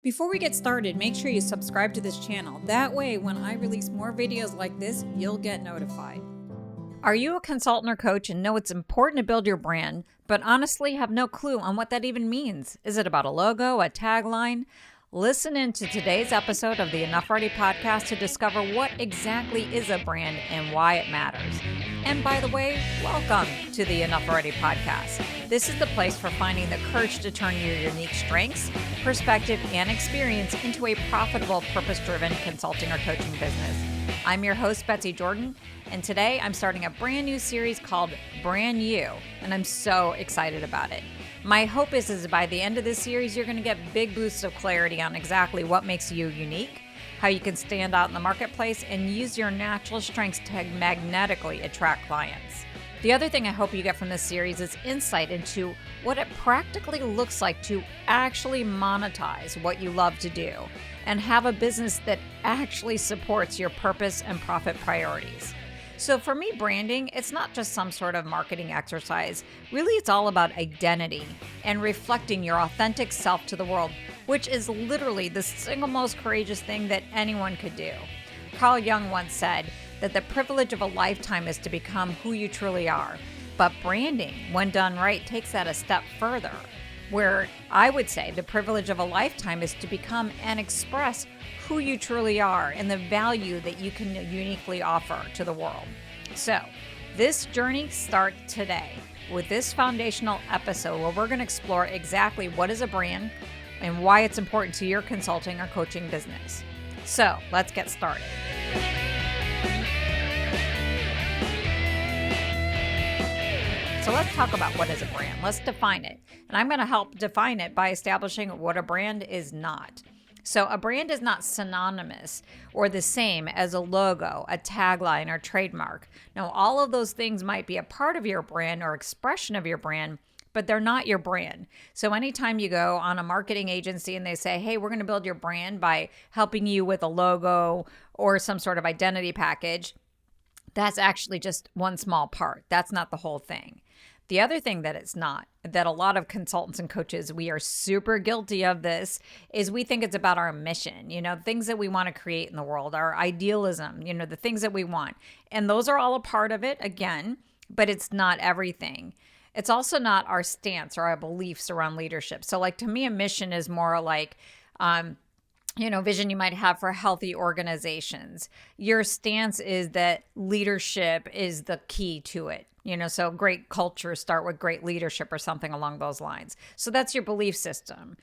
Before we get started, make sure you subscribe to this channel. That way, when I release more videos like this, you'll get notified. Are you a consultant or coach and know it's important to build your brand, but honestly have no clue on what that even means? Is it about a logo, a tagline? Listen in to today's episode of the Enough Already podcast to discover what exactly is a brand and why it matters. And by the way, welcome to the Enough Already podcast. This is the place for finding the courage to turn your unique strengths, perspective, and experience into a profitable, purpose-driven consulting or coaching business. I'm your host, Betsy Jordyn, and today I'm starting a brand new series called Brand You, and I'm so excited about it. My hope is by the end of this series, you're going to get big boosts of clarity on exactly what makes you unique, how you can stand out in the marketplace, and use your natural strengths to magnetically attract clients. The other thing I hope you get from this series is insight into what it practically looks like to actually monetize what you love to do and have a business that actually supports your purpose and profit priorities. So for me, branding, it's not just some sort of marketing exercise. Really, it's all about identity and reflecting your authentic self to the world, which is literally the single most courageous thing that anyone could do. Carl Jung once said that the privilege of a lifetime is to become who you truly are. But branding, when done right, takes that a step further, where I would say the privilege of a lifetime is to become and express who you truly are and the value that you can uniquely offer to the world. So, this journey starts today with this foundational episode where we're going to explore exactly what is a brand and why it's important to your consulting or coaching business. So, let's get started. So let's talk about what is a brand. Let's define it. And I'm going to help define it by establishing what a brand is not. So a brand is not synonymous or the same as a logo, a tagline, or trademark. Now, all of those things might be a part of your brand or expression of your brand, but they're not your brand. So anytime you go on a marketing agency and they say, hey, we're going to build your brand by helping you with a logo or some sort of identity package, that's actually just one small part. That's not the whole thing. The other thing that it's not, that a lot of consultants and coaches, we are super guilty of this, is we think it's about our mission, things that we want to create in the world, our idealism, the things that we want. And those are all a part of it, again, but it's not everything. It's also not our stance or our beliefs around leadership. So like to me, a mission is more like, vision you might have for healthy organizations. Your stance is that leadership is the key to it. So great cultures start with great leadership or something along those lines. So that's your belief system.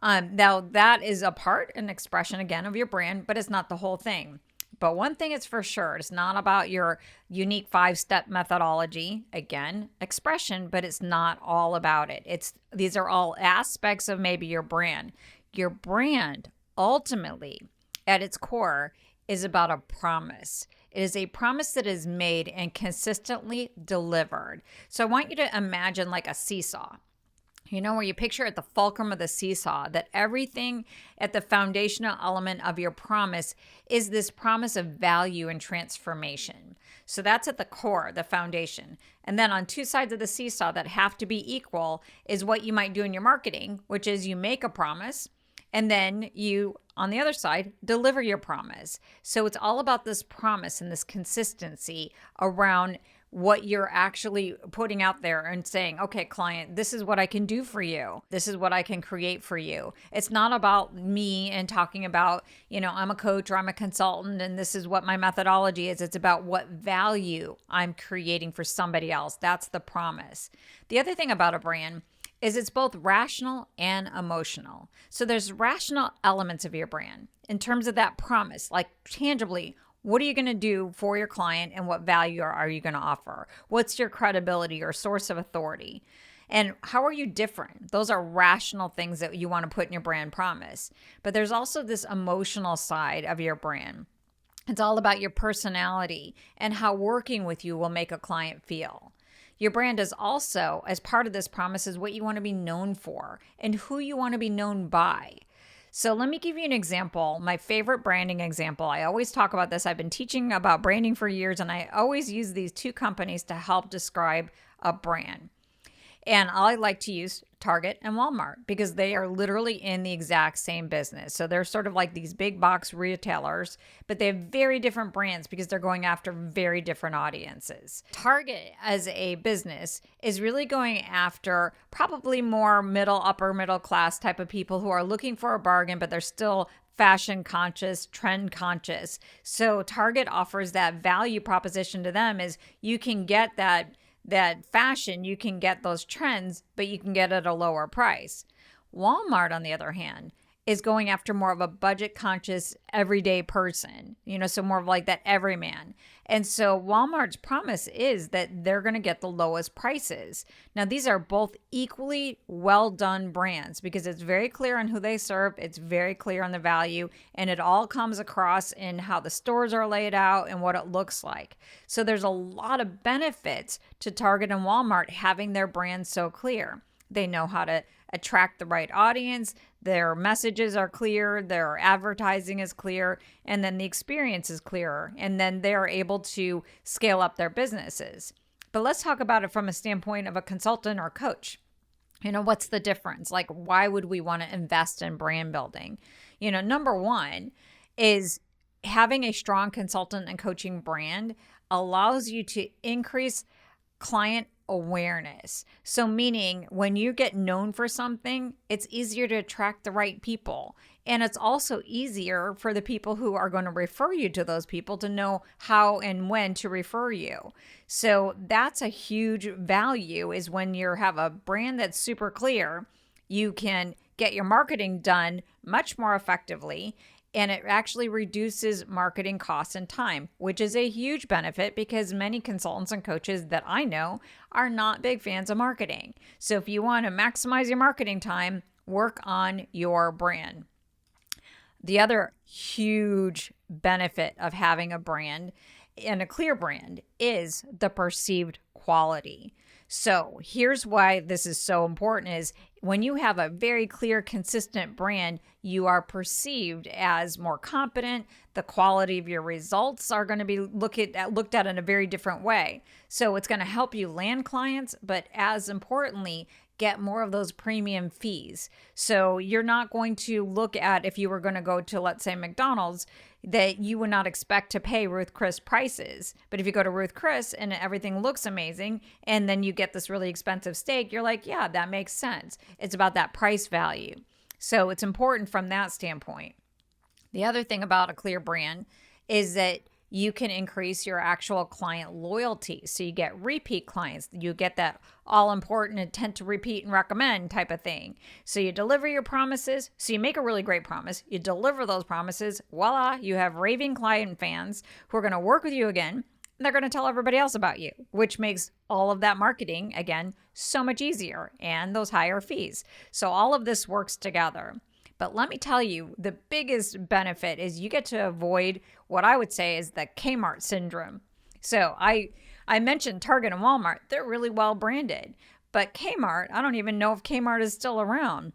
Now that is a part, an expression again of your brand, but it's not the whole thing. But one thing is for sure, it's not about your unique 5-step methodology, again, expression, but it's not all about it. These are all aspects of maybe your brand. Your brand ultimately, at its core, is about a promise. It is a promise that is made and consistently delivered. So I want you to imagine like a seesaw, where you picture at the fulcrum of the seesaw that everything at the foundational element of your promise is this promise of value and transformation. So that's at the core, the foundation. And then on two sides of the seesaw that have to be equal is what you might do in your marketing, which is you make a promise, and then you, on the other side, deliver your promise. So it's all about this promise and this consistency around what you're actually putting out there and saying, okay, client, this is what I can do for you. This is what I can create for you. It's not about me and talking about, I'm a coach or I'm a consultant and this is what my methodology is. It's about what value I'm creating for somebody else. That's the promise. The other thing about a brand is it's both rational and emotional. So there's rational elements of your brand in terms of that promise, like tangibly, what are you going to do for your client and what value are you going to offer? What's your credibility or source of authority? And how are you different? Those are rational things that you want to put in your brand promise. But there's also this emotional side of your brand. It's all about your personality and how working with you will make a client feel. Your brand is also, as part of this promise, is what you want to be known for and who you want to be known by. So let me give you an example, my favorite branding example. I always talk about this. I've been teaching about branding for years, and I always use these two companies to help describe a brand. And I like to use Target and Walmart because they are literally in the exact same business. So they're sort of like these big box retailers, but they have very different brands because they're going after very different audiences. Target as a business is really going after probably more upper middle class type of people who are looking for a bargain, but they're still fashion conscious, trend conscious. So Target offers that value proposition to them is you can get that fashion, you can get those trends, but you can get it at a lower price. Walmart, on the other hand, is going after more of a budget conscious everyday person, so more of like that everyman. And so Walmart's promise is that they're going to get the lowest prices. Now, these are both equally well done brands because it's very clear on who they serve. It's very clear on the value, and it all comes across in how the stores are laid out and what it looks like. So there's a lot of benefits to Target and Walmart having their brands so clear. They know how to attract the right audience. Their messages are clear, their advertising is clear, and then the experience is clearer. And then they're able to scale up their businesses. But let's talk about it from a standpoint of a consultant or coach. What's the difference? Like, why would we want to invest in brand building? Number one is having a strong consultant and coaching brand allows you to increase client awareness. So meaning when you get known for something, it's easier to attract the right people. And it's also easier for the people who are going to refer you to those people to know how and when to refer you. So that's a huge value is when you have a brand that's super clear, you can get your marketing done much more effectively. And it actually reduces marketing costs and time, which is a huge benefit because many consultants and coaches that I know are not big fans of marketing. So if you want to maximize your marketing time, work on your brand. The other huge benefit of having a brand and a clear brand is the perceived quality. So here's why this is so important is when you have a very clear, consistent brand, you are perceived as more competent. The quality of your results are going to be looked at in a very different way. So it's going to help you land clients, but as importantly, get more of those premium fees. So you're not going to look at if you were going to go to, let's say, McDonald's, that you would not expect to pay Ruth Chris prices. But if you go to Ruth Chris and everything looks amazing, and then you get this really expensive steak, you're like, yeah, that makes sense. It's about that price value. So it's important from that standpoint. The other thing about a clear brand is that you can increase your actual client loyalty. So you get repeat clients. You get that all important intent to repeat and recommend type of thing. So you deliver your promises. So you make a really great promise. You deliver those promises. Voila, you have raving client fans who are going to work with you again. And they're going to tell everybody else about you, which makes all of that marketing, again, so much easier and those higher fees. So all of this works together. But let me tell you, the biggest benefit is you get to avoid what I would say is the Kmart syndrome. So I mentioned Target and Walmart. They're really well branded. But Kmart, I don't even know if Kmart is still around.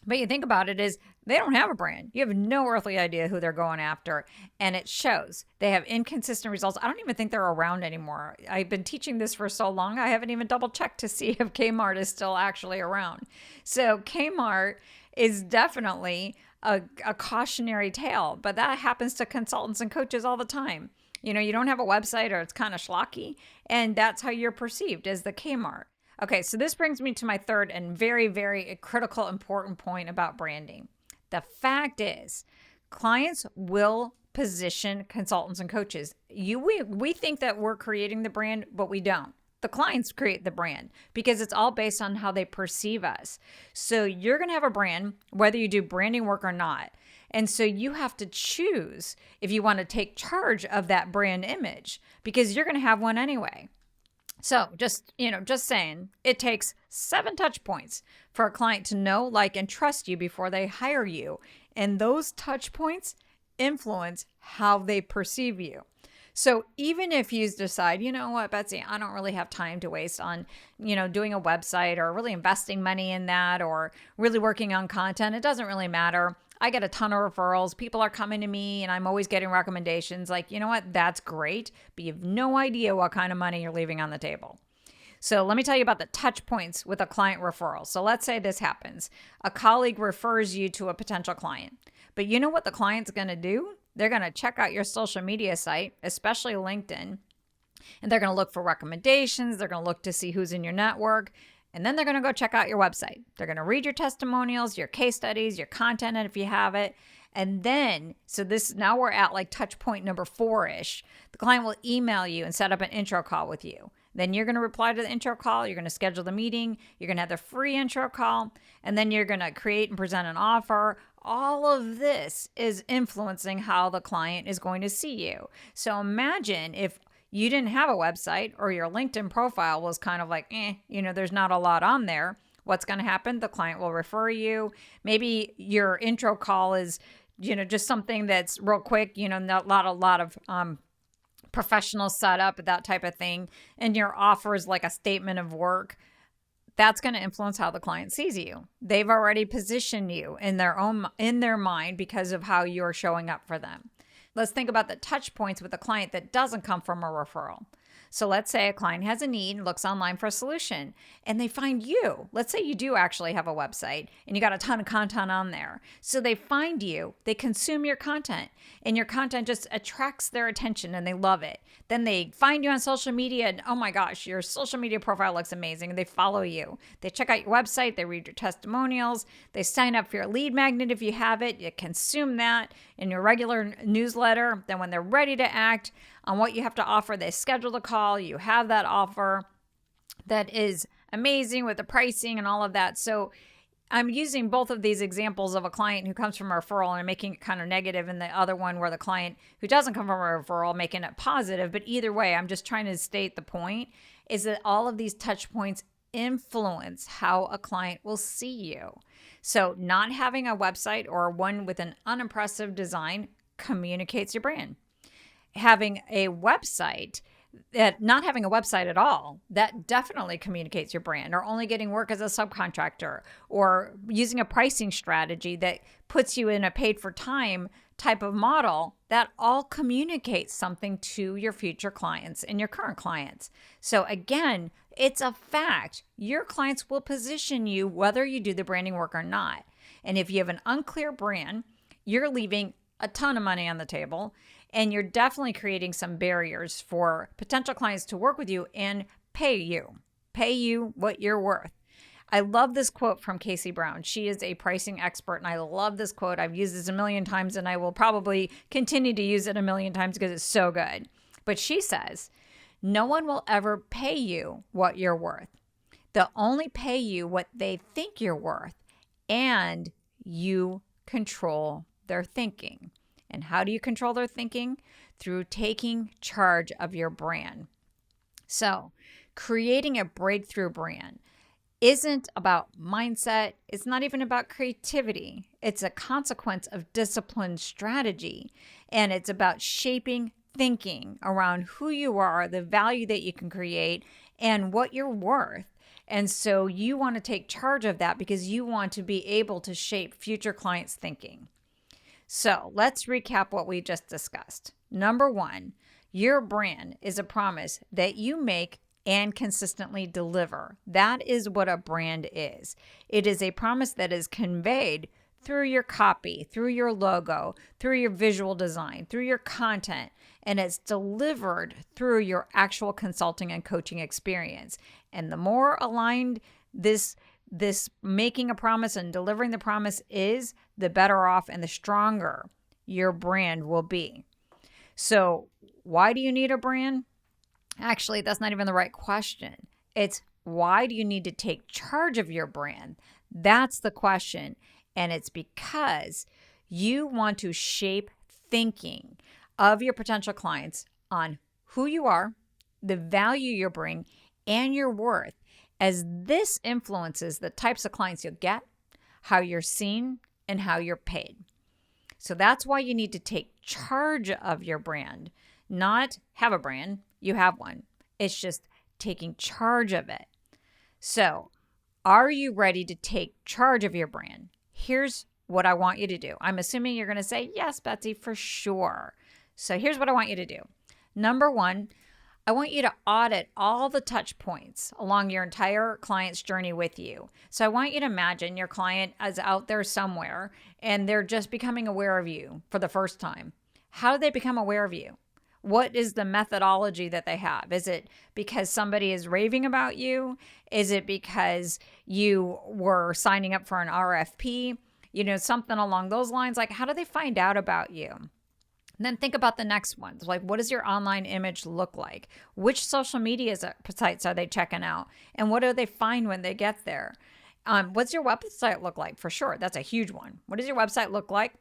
But you think about it is they don't have a brand. You have no earthly idea who they're going after. And it shows. They have inconsistent results. I don't even think they're around anymore. I've been teaching this for so long, I haven't even double checked to see if Kmart is still actually around. So Kmart is definitely a cautionary tale, but that happens to consultants and coaches all the time. You don't have a website or it's kind of schlocky, and that's how you're perceived as the Kmart. Okay, so this brings me to my third and very, very critical, important point about branding. The fact is, clients will position consultants and coaches. We think that we're creating the brand, but we don't. The clients create the brand because it's all based on how they perceive us. So you're going to have a brand, whether you do branding work or not. And so you have to choose if you want to take charge of that brand image because you're going to have one anyway. So just saying, it takes 7 touch points for a client to know, like, and trust you before they hire you. And those touch points influence how they perceive you. So even if you decide, you know what, Betsy, I don't really have time to waste on, doing a website or really investing money in that or really working on content, it doesn't really matter. I get a ton of referrals. People are coming to me and I'm always getting recommendations. Like, you know what, that's great, but you have no idea what kind of money you're leaving on the table. So let me tell you about the touch points with a client referral. So let's say this happens. A colleague refers you to a potential client, but you know what the client's going to do? They're going to check out your social media site, especially LinkedIn, and they're going to look for recommendations. They're going to look to see who's in your network. And then they're going to go check out your website. They're going to read your testimonials, your case studies, your content, and if you have it. And then, now we're at like touch point number 4-ish. The client will email you and set up an intro call with you. Then you're going to reply to the intro call. You're going to schedule the meeting. You're going to have the free intro call. And then you're going to create and present an offer. All of this is influencing how the client is going to see you. So imagine if you didn't have a website or your LinkedIn profile was kind of like, there's not a lot on there. What's going to happen? The client will refer you. Maybe your intro call is, just something that's real quick, not a lot of professional setup, that type of thing. And your offer is like a statement of work. That's going to influence how the client sees you. They've already positioned you in their mind because of how you're showing up for them. Let's think about the touch points with a client that doesn't come from a referral. So let's say a client has a need and looks online for a solution and they find you. Let's say you do actually have a website and you got a ton of content on there. So they find you, they consume your content, and your content just attracts their attention and they love it. Then they find you on social media and oh my gosh, your social media profile looks amazing, and they follow you. They check out your website, they read your testimonials, they sign up for your lead magnet if you have it, you consume that in your regular newsletter. Then when they're ready to act on what you have to offer, they schedule the call, you have that offer that is amazing with the pricing and all of that. So I'm using both of these examples of a client who comes from a referral and making it kind of negative, and the other one where the client who doesn't come from a referral making it positive. But either way, I'm just trying to state the point is that all of these touch points influence how a client will see you. So not having a website or one with an unimpressive design communicates your brand. Having a website, not having a website at all, that definitely communicates your brand, or only getting work as a subcontractor, or using a pricing strategy that puts you in a paid for time type of model, that all communicates something to your future clients and your current clients. So again, it's a fact. Your clients will position you whether you do the branding work or not. And if you have an unclear brand, you're leaving a ton of money on the table, and you're definitely creating some barriers for potential clients to work with you and pay you what you're worth. I love this quote from Casey Brown. She is a pricing expert, and I love this quote. I've used this a million times, and I will probably continue to use it a million times because it's so good. But she says, no one will ever pay you what you're worth. They'll only pay you what they think you're worth, and you control their thinking. And how do you control their thinking? Through taking charge of your brand. So creating a breakthrough brand isn't about mindset. It's not even about creativity. It's a consequence of disciplined strategy. And it's about shaping thinking around who you are, the value that you can create, and what you're worth. And so you want to take charge of that because you want to be able to shape future clients' thinking. So let's recap what we just discussed. Number one, your brand is a promise that you make and consistently deliver. That is what a brand is. It is a promise that is conveyed through your copy, through your logo, through your visual design, through your content, and it's delivered through your actual consulting and coaching experience. And the more aligned this making a promise and delivering the promise is, the better off and the stronger your brand will be. So why do you need a brand? Actually, that's not even the right question. It's why do you need to take charge of your brand? That's the question. And it's because you want to shape thinking of your potential clients on who you are, the value you bring, and your worth, as this influences the types of clients you'll get, how you're seen, and how you're paid. So that's why you need to take charge of your brand, not have a brand. You have one. It's just taking charge of it. So are you ready to take charge of your brand? Here's what I want you to do. I'm assuming you're going to say, yes, Betsy, for sure. So here's what I want you to do. Number one, I want you to audit all the touch points along your entire client's journey with you. So I want you to imagine your client is out there somewhere and they're just becoming aware of you for the first time. How do they become aware of you? What is the methodology that they have? Is it because somebody is raving about you? Is it because you were signing up for an RFP? Something along those lines. Like, how do they find out about you? And then think about the next ones. Like, what does your online image look like? Which social media sites are they checking out? And what do they find when they get there? What's your website look like? For sure. That's a huge one. What does your website look like?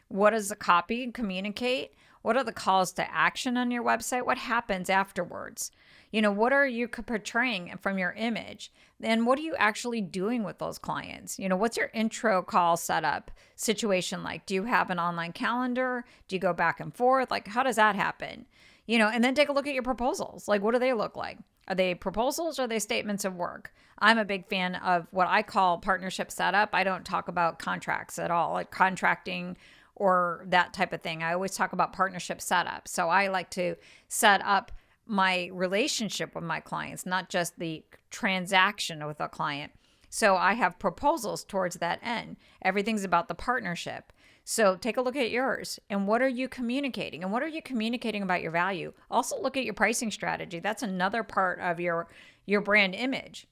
What does the copy communicate? What are the calls to action on your website? What happens afterwards? What are you portraying from your image? And what are you actually doing with those clients? What's your intro call setup situation like? Do you have an online calendar? Do you go back and forth? Like, how does that happen? And then take a look at your proposals. Like, what do they look like? Are they proposals or are they statements of work? I'm a big fan of what I call partnership setup. I don't talk about contracts at all, like contracting or that type of thing. I always talk about partnership setup. So I like to set up my relationship with my clients, not just the transaction with a client. So I have proposals towards that end. Everything's about the partnership. So take a look at yours and what are you communicating? And what are you communicating about your value? Also look at your pricing strategy. That's another part of your brand image.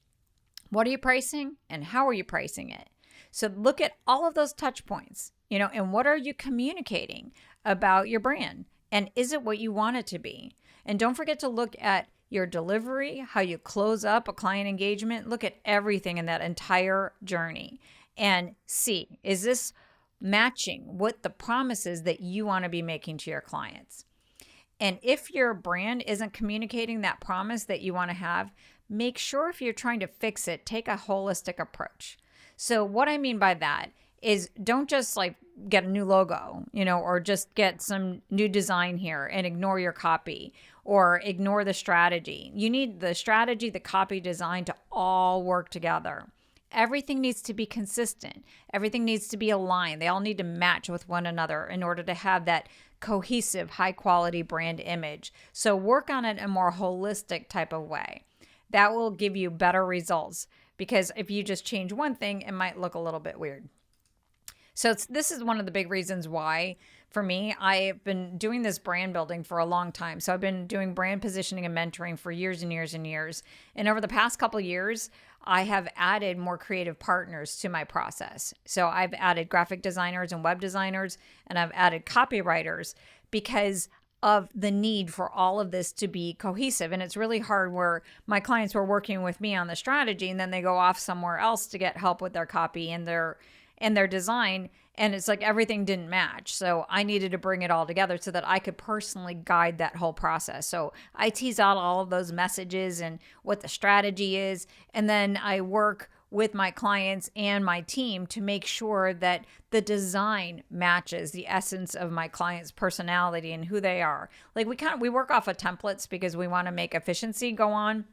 What are you pricing and how are you pricing it? So look at all of those touch points, and what are you communicating about your brand? And is it what you want it to be? And don't forget to look at your delivery, how you close up a client engagement. Look at everything in that entire journey and see, is this matching what the promises that you want to be making to your clients? And if your brand isn't communicating that promise that you want to have, make sure if you're trying to fix it, take a holistic approach. So what I mean by that is don't just like get a new logo, or just get some new design here and ignore your copy or ignore the strategy. You need the strategy, the copy, design to all work together. Everything needs to be consistent. Everything needs to be aligned. They all need to match with one another in order to have that cohesive, high quality brand image. So work on it in a more holistic type of way. That will give you better results, because if you just change one thing, it might look a little bit weird. So this is one of the big reasons why, for me, I've been doing this brand building for a long time. So I've been doing brand positioning and mentoring for years and years and years. And over the past couple of years, I have added more creative partners to my process. So I've added graphic designers and web designers, and I've added copywriters because of the need for all of this to be cohesive. And it's really hard where my clients were working with me on the strategy and then they go off somewhere else to get help with their copy and their design. And it's like everything didn't match. So I needed to bring it all together so that I could personally guide that whole process. So I tease out all of those messages and what the strategy is. And then I work with my clients and my team to make sure that the design matches the essence of my client's personality and who they are. Like we work off of templates because we want to make efficiency go on.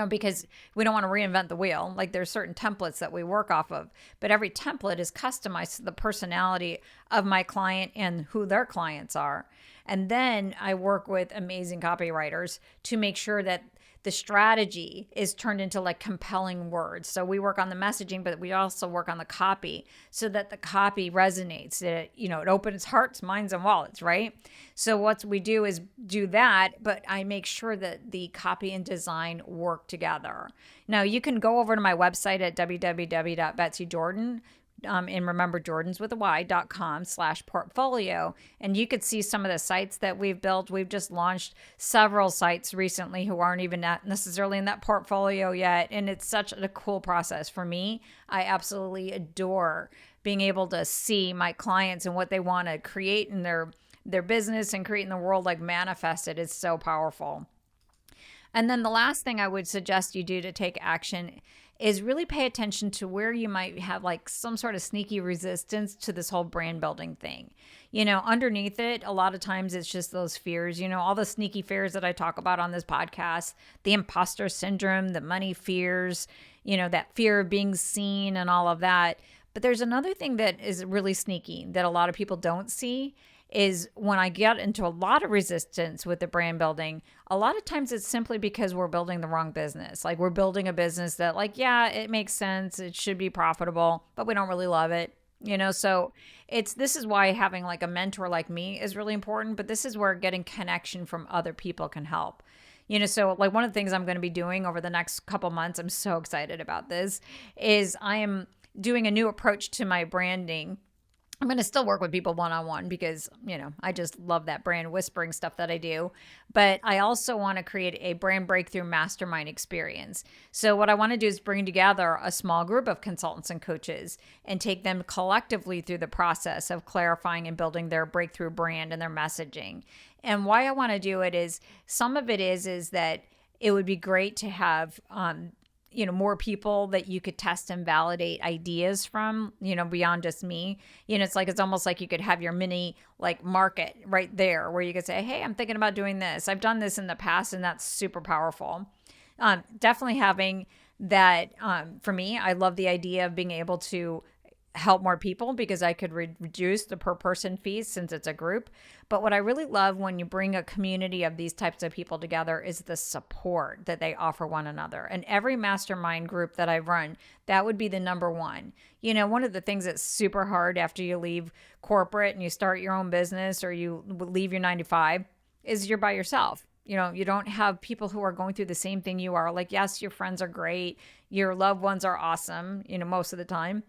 Because we don't want to reinvent the wheel. Like there's certain templates that we work off of, but every template is customized to the personality of my client and who their clients are. And then I work with amazing copywriters to make sure that the strategy is turned into like compelling words. So we work on the messaging, but we also work on the copy so that the copy resonates. It opens hearts, minds, and wallets, right? So what we do is do that, but I make sure that the copy and design work together. Now you can go over to my website at www.betsy.Jordyn. And remember, Jordyn's with a y.com/portfolio. And you could see some of the sites that we've built. We've just launched several sites recently who aren't even necessarily in that portfolio yet. And it's such a cool process for me. I absolutely adore being able to see my clients and what they want to create in their business and create in the world, like manifest it. It's so powerful. And then the last thing I would suggest you do to take action is really pay attention to where you might have like some sort of sneaky resistance to this whole brand building thing. Underneath it, a lot of times it's just those fears, all the sneaky fears that I talk about on this podcast, the imposter syndrome, the money fears, that fear of being seen and all of that. But there's another thing that is really sneaky that a lot of people don't see. is when I get into a lot of resistance with the brand building, a lot of times it's simply because we're building the wrong business. Like we're building a business that like, yeah, it makes sense. It should be profitable, but we don't really love it. So this is why having like a mentor like me is really important, but this is where getting connection from other people can help. So like one of the things I'm going to be doing over the next couple months, I'm so excited about this, is I am doing a new approach to my branding. I'm going to still work with people one-on-one because, I just love that brand whispering stuff that I do. But I also want to create a brand breakthrough mastermind experience. So what I want to do is bring together a small group of consultants and coaches and take them collectively through the process of clarifying and building their breakthrough brand and their messaging. And why I want to do it is some of it is that it would be great to have more people that you could test and validate ideas from, beyond just me. It's almost like you could have your mini like market right there where you could say, hey, I'm thinking about doing this. I've done this in the past, and that's super powerful. Definitely having that for me, I love the idea of being able to help more people because I could reduce the per person fees since it's a group. But what I really love when you bring a community of these types of people together is the support that they offer one another. And every mastermind group that I've run, that would be the number one. One of the things that's super hard after you leave corporate and you start your own business or you leave your 9 to 5 is you're by yourself. You don't have people who are going through the same thing you are. Like, yes, your friends are great. Your loved ones are awesome, most of the time.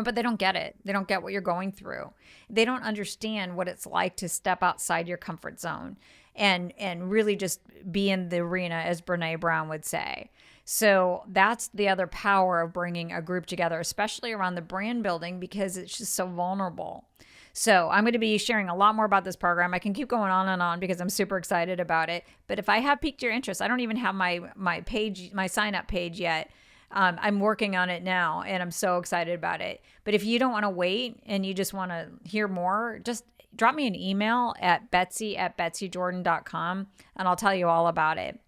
But they don't get it. They don't get what you're going through. They don't understand what it's like to step outside your comfort zone and really just be in the arena, as Brene Brown would say. So that's the other power of bringing a group together, especially around the brand building, because it's just so vulnerable. So I'm going to be sharing a lot more about this program. I can keep going on and on because I'm super excited about it. But if I have piqued your interest, I don't even have my page, my sign up page yet. I'm working on it now and I'm so excited about it. But if you don't want to wait and you just want to hear more, just drop me an email at betsy@betsyjordyn.com and I'll tell you all about it.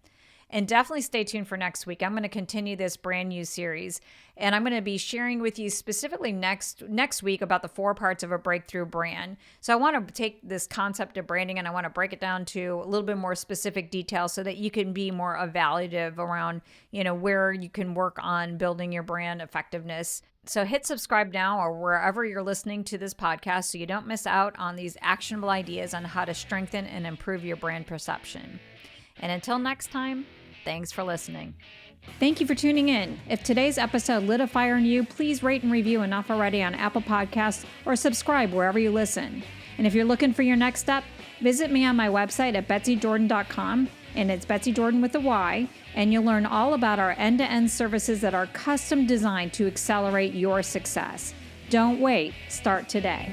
And definitely stay tuned for next week. I'm going to continue this brand new series, and I'm going to be sharing with you specifically next week about the 4 parts of a breakthrough brand. So I want to take this concept of branding and I want to break it down to a little bit more specific detail so that you can be more evaluative around, where you can work on building your brand effectiveness. So hit subscribe now or wherever you're listening to this podcast so you don't miss out on these actionable ideas on how to strengthen and improve your brand perception. And until next time, thanks for listening. Thank you for tuning in. If today's episode lit a fire in you, please rate and review Enough Already on Apple Podcasts or subscribe wherever you listen. And if you're looking for your next step, visit me on my website at betsyjordyn.com, and it's Betsy Jordyn with a Y, and you'll learn all about our end-to-end services that are custom designed to accelerate your success. Don't wait. Start today.